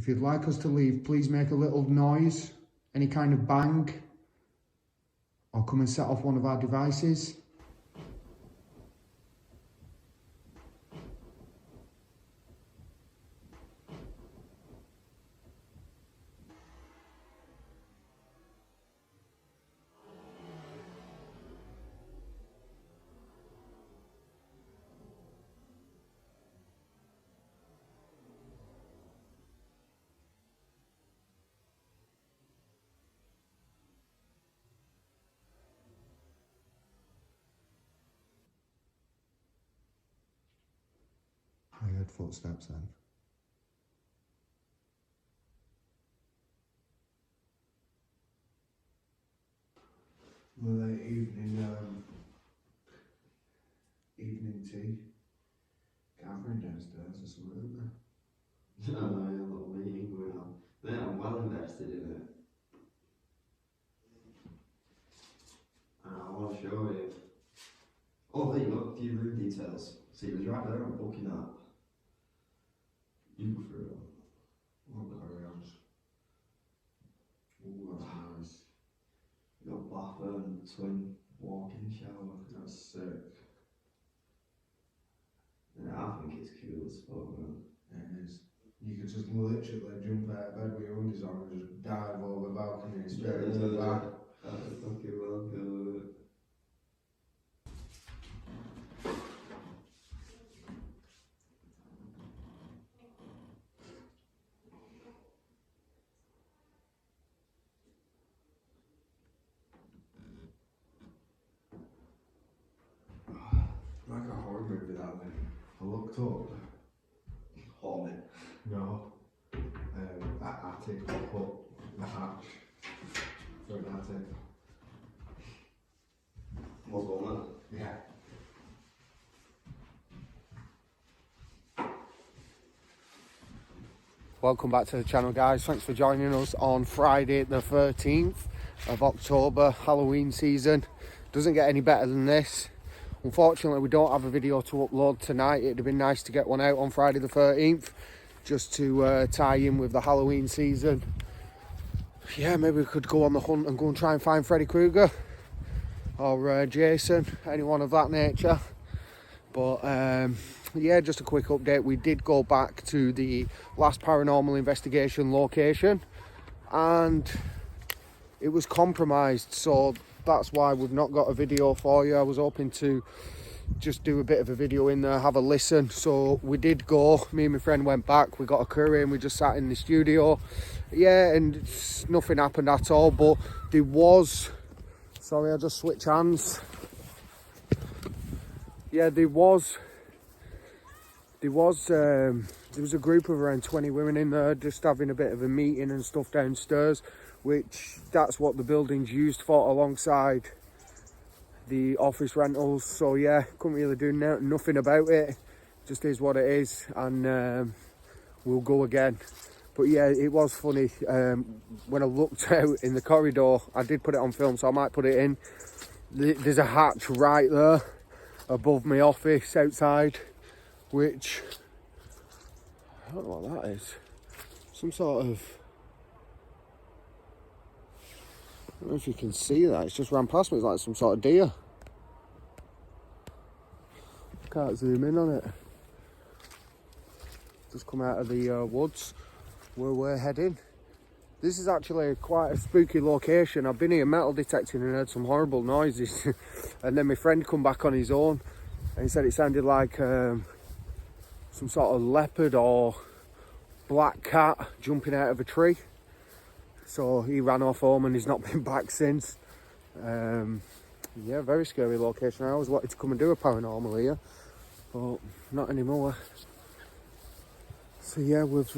If you'd like us to leave, please make a little noise, any kind of bang, or come and set off one of our devices. I heard footsteps then. Late evening tea. Gathering downstairs or something, isn't there? I know, a little meeting going on. Mate, I'm well invested in it. And I want to show you. Oh, there you go, a few room details. See, it was right there on the booking app. You go through it. What carry-ons? Ooh, that's nice. You got bathroom, twin, walk-in shower. That's sick. Yeah, I think it's cool as fuck, man. It is. You could just literally jump out of bed with your undies on and just dive over the balcony and straight into the bath. That's fucking well good. Like a horror movie, that thing. I looked up. Horny. No. That attic will put the hatch for an attic. What's going on? Yeah. Welcome back to the channel, guys. Thanks for joining us on Friday the 13th of October, Halloween season. Doesn't get any better than this. Unfortunately, we don't have a video to upload tonight. It'd have been nice to get one out on Friday the 13th, just to tie in with the Halloween season. Yeah, maybe we could go on the hunt and go and try and find Freddy Krueger or Jason, anyone of that nature. But yeah, just a quick update. We did go back to the last paranormal investigation location and it was compromised, so that's why we've not got a video for you. I was hoping to just do a bit of a video in there, have a listen. So we did go, me and my friend went back, we got a curry and we just sat in the studio. Yeah, and nothing happened at all, but there was, sorry, I just switched hands. Yeah, there was a group of around 20 women in there just having a bit of a meeting and stuff downstairs, which that's what the building's used for alongside the office rentals. So yeah, couldn't really do nothing about it, just is what it is, and we'll go again. But yeah, it was funny, when I looked out in the corridor, I did put it on film, so I might put it in. There's a hatch right there above my office outside, which I don't know what that is. Some sort of, I don't know if you can see that, it's just ran past me. It's like some sort of deer. Can't zoom in on it. Just come out of the woods where we're heading. This is actually quite a spooky location. I've been here metal detecting and heard some horrible noises. And then my friend come back on his own and he said it sounded like some sort of leopard or black cat jumping out of a tree. So he ran off home and he's not been back since. Yeah, very scary location. I always wanted to come and do a paranormal here, but not anymore. So yeah, we've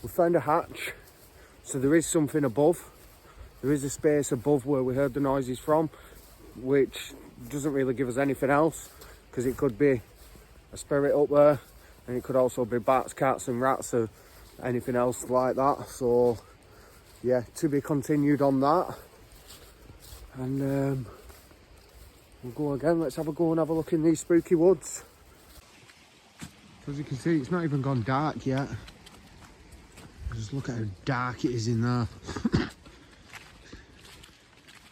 found a hatch. So there is something above. There is a space above where we heard the noises from, which doesn't really give us anything else, because it could be a spirit up there, and it could also be bats, cats and rats or anything else like that. So yeah, to be continued on that. And we'll go again. Let's have a go and have a look in these spooky woods. As you can see, it's not even gone dark yet. Just look at how dark it is in there.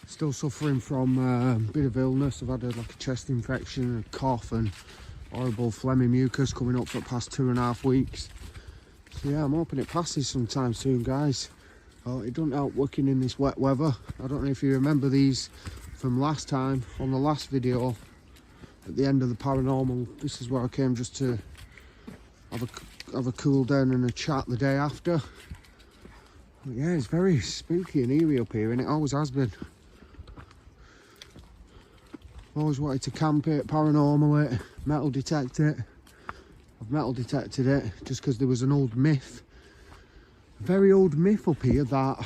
Still suffering from a bit of illness. I've had like a chest infection, a cough and horrible phlegmy mucus coming up for the past 2.5 weeks. So yeah, I'm hoping it passes sometime soon, guys. Oh, it doesn't help working in this wet weather. I don't know if you remember these from last time, on the last video, at the end of the paranormal. This is where I came just to have a cool down and a chat the day after. But yeah, it's very spooky and eerie up here, and it always has been. I've always wanted to camp it, paranormal it, metal detect it. I've metal detected it just because there was an old myth, a very old myth up here, that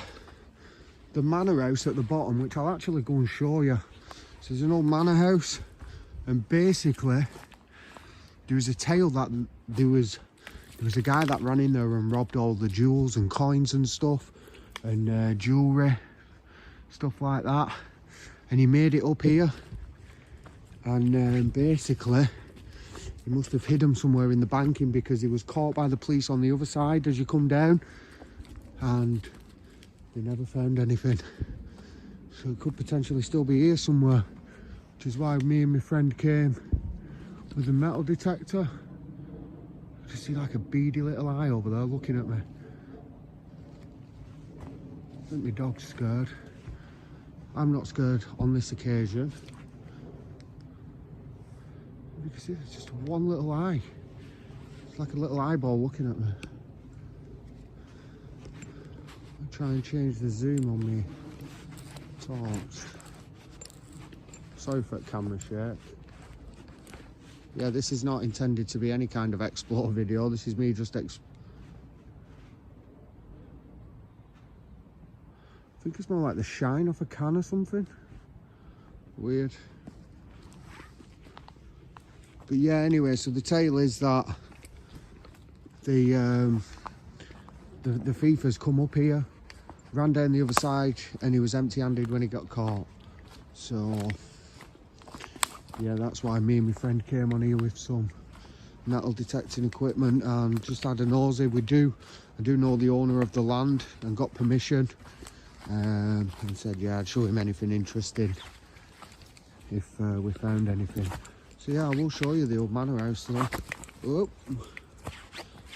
the manor house at the bottom, which I'll actually go and show you. So there's an old manor house, and basically there was a tale that there was a guy that ran in there and robbed all the jewels and coins and stuff, and jewellery, stuff like that, and he made it up here. And basically he must have hid them somewhere in the banking, because he was caught by the police on the other side as you come down, and they never found anything. So it could potentially still be here somewhere, which is why me and my friend came with a metal detector. I just see like a beady little eye over there looking at me. I think my dog's scared. I'm not scared on this occasion. You can see there's just one little eye. It's like a little eyeball looking at me. I'll try and change the zoom on me torch. Sorry for the camera shake. Yeah, this is not intended to be any kind of explore video. This is me just I think it's more like the shine off a can or something. Weird. But yeah, anyway, so the tale is that the thief has come up here, ran down the other side, and he was empty-handed when he got caught. So yeah, that's why me and my friend came on here with some metal detecting equipment and just had a nosy. I do know the owner of the land and got permission, and said yeah, I'd show him anything interesting if we found anything. So yeah, I will show you the old manor house though. Oh,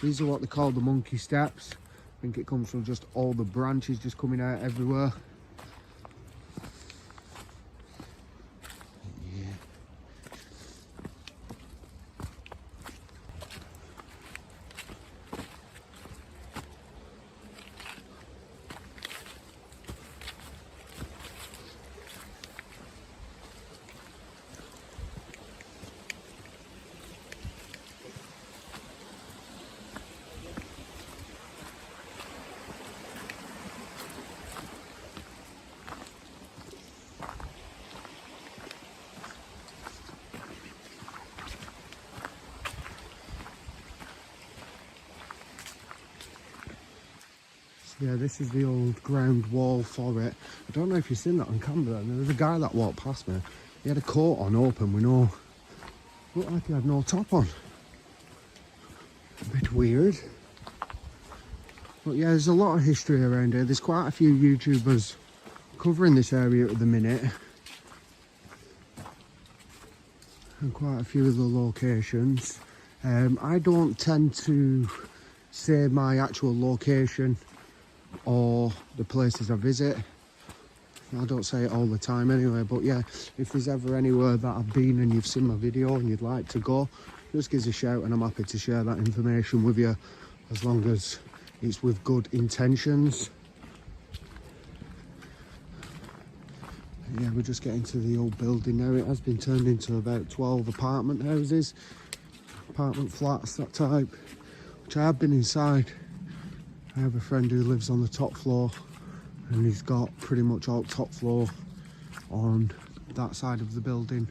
these are what they call the monkey steps. I think it comes from just all the branches just coming out everywhere. Yeah, this is the old ground wall for it. I don't know if you've seen that on camera. There was a guy that walked past me. He had a coat on open with no... looked like he had no top on. A bit weird. But yeah, there's a lot of history around here. There's quite a few YouTubers covering this area at the minute. And quite a few of the locations. I don't tend to say my actual location or the places I visit. I don't say it all the time anyway, but yeah, if there's ever anywhere that I've been and you've seen my video and you'd like to go, just give us a shout and I'm happy to share that information with you, as long as it's with good intentions. Yeah, we're just getting to the old building now. It has been turned into about 12 apartment houses, apartment flats, that type, which I have been inside. I have a friend who lives on the top floor, and he's got pretty much all top floor on that side of the building,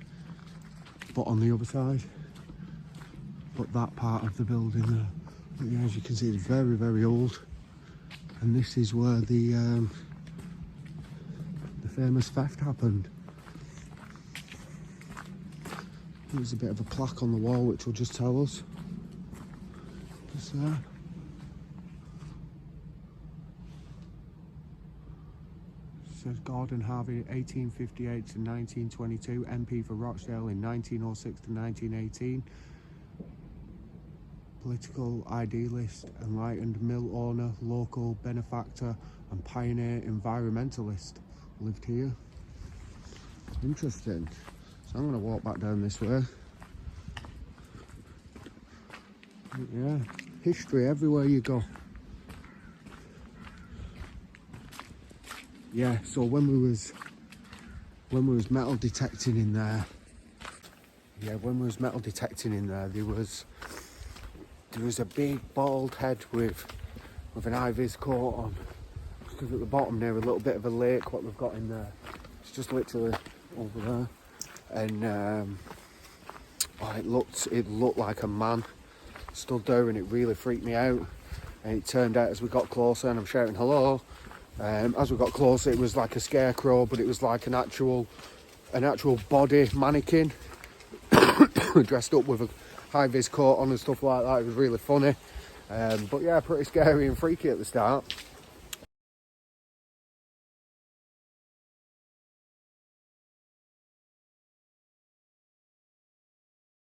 but on the other side, but that part of the building there. But yeah, as you can see, it's very, very old, and this is where the famous theft happened. There's a bit of a plaque on the wall which will just tell us. Just there. Says Gordon Harvey, 1858 to 1922, MP for Rochdale in 1906 to 1918. Political idealist, enlightened mill owner, local benefactor and pioneer environmentalist. Lived here. Interesting. So I'm going to walk back down this way. Yeah, history everywhere you go. Yeah, so when we was metal detecting in there, there was a big bald head with an high-vis coat on. Because at the bottom there, a little bit of a lake, what we've got in there. It's just literally over there. And it looked like a man stood there, and it really freaked me out. And it turned out as we got closer, and I'm shouting hello, as we got closer it was like a scarecrow, but it was like an actual body mannequin dressed up with a high-vis coat on and stuff like that. It was really funny, but yeah, pretty scary and freaky at the start.